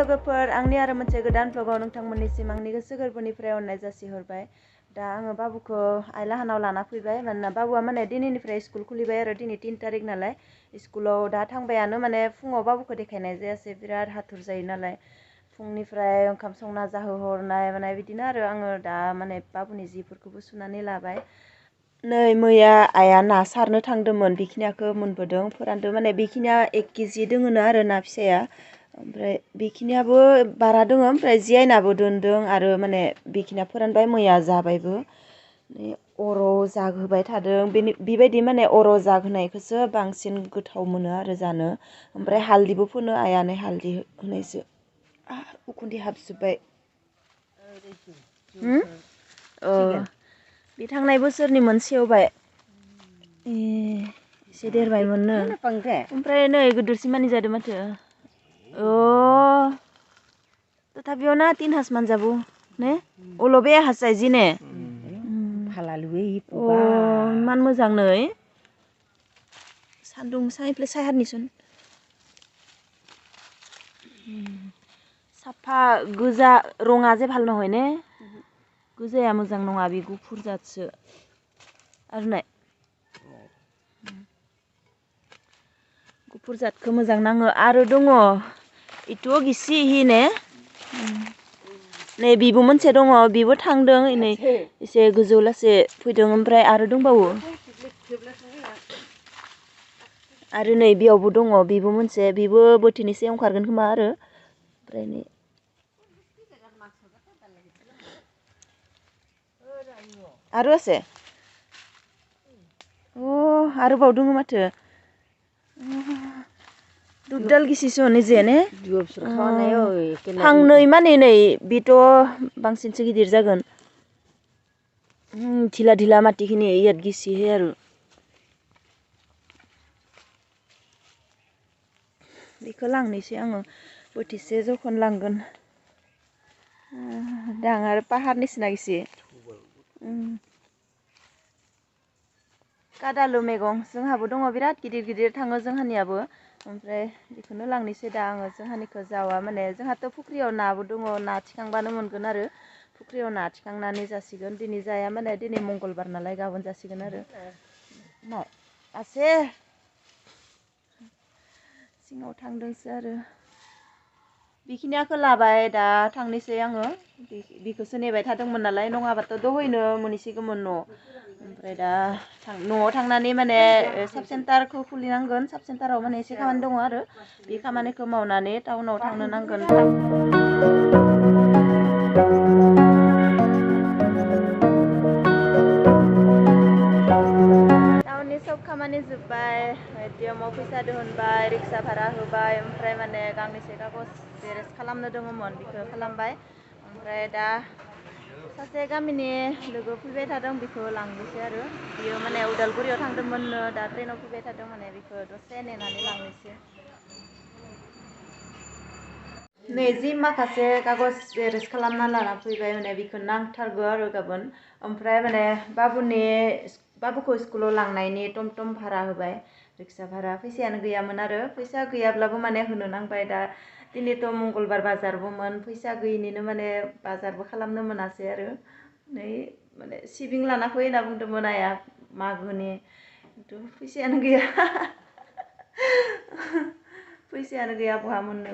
लोगोफोर आंनि आरो मोनसे गोदान ब्लगाव नोंथांमोननिसिम आंनि गोसो गोरबोनिफ्राय अननाय जासिहरबाय। दा आङो बाबुखौ आइलाहानाव लाना फैबाय मानोना बाबुआ माने दिनैनिफ्राय स्कुल खुलिबाय आरो दिनै 3 तारिख नालाय स्कुलाव दा थांबायानो माने फुङाव बाबुखौ देखायनाय जायासै बिराद हाथुर जायो नालाय फुंनिफ्राय ओंखाम संना जाहोहरनाय माने बिदिनो आरो आङो दा माने बाबुनि जिफोरखौबो सुनानै लाबाय। नै मैया आइया ना सारनो थांदोंमोन बेखिनियाखौ मोनबोदों फोरानदों माने बेखिनिया 1 केजि दोङोनो आरो ना फिसाया ओमफ्राय बेखिनियाबो बारा दङ ओमफ्राय जियायनाबो दोनदों आरो माने बेखिनिया फोरानबाय मैया जाबायबो अराव जागहोबाय थादों बेबायदि माने अराव जागहोनायखौसो बांसिन गोथाव मोनो आरो जानो ओमफ्राय हालदैबो फोनो आइयानो हालदै होनायसो उखुन्दै हाबजोब्बाय। बे थांनाय बोसोरनिमोन सेवबाय एसे देरबायमोननो ओमफ्राय नै गिदिरसिमानि जादों माथो तथापिও ना 3 हाज मानजाबो ने अलबे हाजाय जिने इमान मोजां नै सान्दुं सायफ्ले सायहारनिसन साफा गोजा रङा जे ভাল নহয় ने गोजाया मोजां नङा बे गुफुर जादसो आरो नाय गुफुर जादखौ मोजां नाङो आरो दङ इथ' गिसि हि ने नै बिबो मोनसे दङ बिबो थांदों नै एसे गोजौ लासे फैदों ओमफ्राय आरो दंबावो आरो नै बेयावबो दङ बिबो मोनसे बिबो बोथिनैसो ओंखारगोन खोमा आरो ओमफ्राय नै आरो আছে आरोबाव दङ माथो दुबदाल गिसिसो निजे ने फांनै माने नै बेथ' बांसिनसो गिदिर जागोन ढिला ढिला माटिखिनि इयाद गिसिहे आरो बेखौ लांनोसै आङो बोथिसे जखन लांगोन दां आरो पाहारनिसिना गिसि कादालु मैगं जोंहाबो दङ बिराद गिदिर गिदिर थाङो जोंहानियाबो ओमफ्राय बेखौनो लांनोसै दा आङो जोंहानिखौ जावा माने जोंहाथ' फुख्रियाव नाबो दङ ना थिखांबानो मोनगोन आरो फुख्रियाव ना थिखांनानै जासिगोन दिनै जाया माने दिनै मंगलबार नालाय गाबोन जासिगोन आरो नाय आसे सिङाव थांदोंसो आरो बेखिनियाखौ लाबाय दा थांनोसै आङो बेखौसो नेबाय थादोंमोन नालाय नङाबाथ' दहैनो मोनहैसिगौमोन न' ओमफ्राय दा न'आव थांनानै माने साब सेन्टारखौ खुलिनांगोन साब सेन्टाराव माने एसे खामानि दङ आरो बे खामानिखौ मावनानै टाउनाव थांनो नांगोन टाउननि सब खामानि जोब्बाय एटिएमाव फैसा दिहुनबाय रिक्सा भारा होबाय ओमफ्राय माने गांनैसो कागज जेरेस खालामनो दङमोन बेखौ खालामबाय ओमफ्राय दा सासे गामिनि लोगो फैबाय थादों बेखौ लांनोसै आरो बियो माने उदालगुरियाव थांदोंमोननो दा ट्रेनाव फैबाय थादों माने बेखौ दसे नेनानै लांनोसै नै जि माखासे कागज जेरेस खालामना लाना फैबाय माने बेखौ नांथारगौ आरो गाबोन ओमफ्राय माने बाबुखौ स्कुलाव लांनायनि टमटम भारा होबाय रिक्सा भारा फैसायानो गैयामोन आरो फैसा गैयाब्लाबो माने होनो नांबाय दा दिनैथ' मंगलबार बाजारबोमोन फैसा गैयिनिनो माने बाजारबो खालामनो मोनासै आरो नै माने सिबिं लाना फै होनना बुंदोंमोन आइया मागोनि खिन्थु फैसायानो गैया फैसायानो गैया बहा मोननो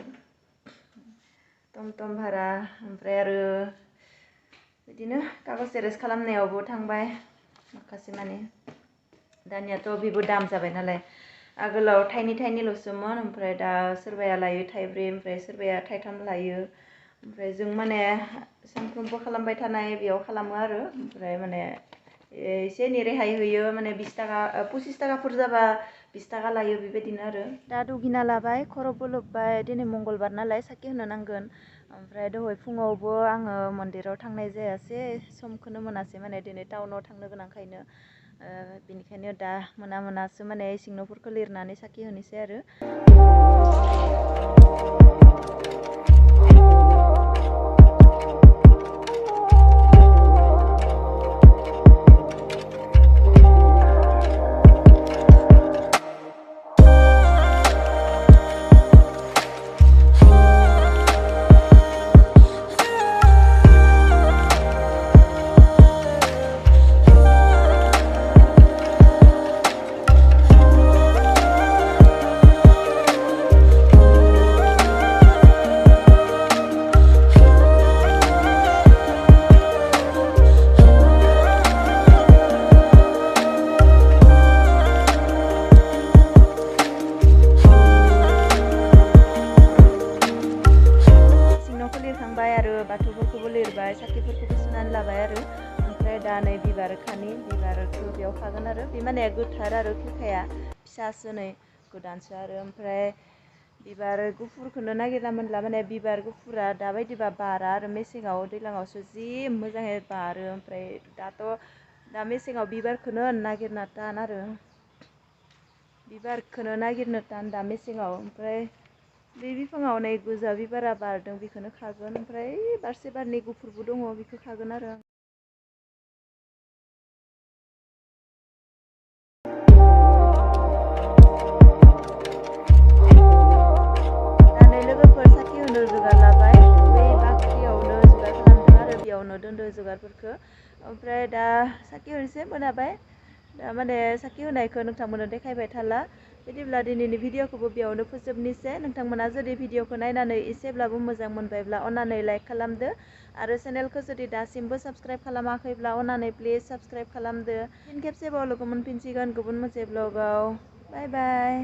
टमटम भारा ओमफ्राय आरो बिदिनो कागज जेरेस खालामनायावबो थांबाय माखासे माने दानियाथ' बेबो दाम जाबाय नालाय आगोलाव थाइनैल'सोमोन ओमफ्राय दा सोरबाया लायो थाइब्रै ओमफ्राय सोरबाया थाइथाम लायो ओमफ्राय जों माने सानफ्रोमबो खालामबाय थानाय बेयाव खालामो आरो ओमफ्राय माने एसे एनै रेहाय होयो माने 20 थाखा 25 थाखाफोर जाबा 20 थाखा लायो बेबायदिनो आरो दा दुगिना लाबाय खर'बो लोबबाय दिनै मंगलबार नालाय साखि होनो नांगोन ओमफ्राय दहाय फुङावबो आङो मन्दिराव थांनाय जायासै समखौनो मोनासै माने दिनै टाउनाव थांनो गोनांखायनो बेनिखायनो दा मोनासो माने इसिं न'फोरखौ लिरनानै साखि होनोसै आरो बेयाव खागोन आरो बे माने गोथार आरो खिरखाया फिसासो नै गोदानसो आरो ओमफ्राय बिबार गुफुरखौनो नागिरना मोनला माने बिबार गुफुरा दाबायदिबा बारा आरो मेसेङाव दैज्लाङावसो जि मोजाङै बारो ओमफ्राय दा मेसेङाव बिबारखौनो नागिरना थान आरो बिबारखौनो नागिरनो थान दा मेसेङाव ओमफ्राय बे बिफाङाव नै गोजा बिबारा बारदों बेखौनो खागोन ओमफ्राय बारसे बारनै गुफुरबो दङ बेखौ खागोन आरो लोगोफोर साखि होनो जुगार लाबाय बै बाख्रियावनो जुगार खालामदों आरो बेयावनो दोनदों जुगारफोरखौ ओमफ्राय दा साखि होनोसै मोनाबाय दा माने साखि होनायखौ नोंथांमोननो देखायबाय थाला बिदिब्ला दिनैनि भिडिअखौबो बेयावनो फोजोबनोसै नोंथांमोना जुदि भिडिअखौ नायनानै एसेब्लाबो मोजां मोनबायब्ला अन्नानै लाइक खालामदो आरो चेनेलखौ जुदि दासिमबो साबस्क्राइब खालामाखैब्ला अन्नानै प्लिज साबस्क्राइब खालामदो फिन खेबसेबाव लोगो मोनफिनसिगोन गुबुन मोनसे ब्लगाव बाय बाय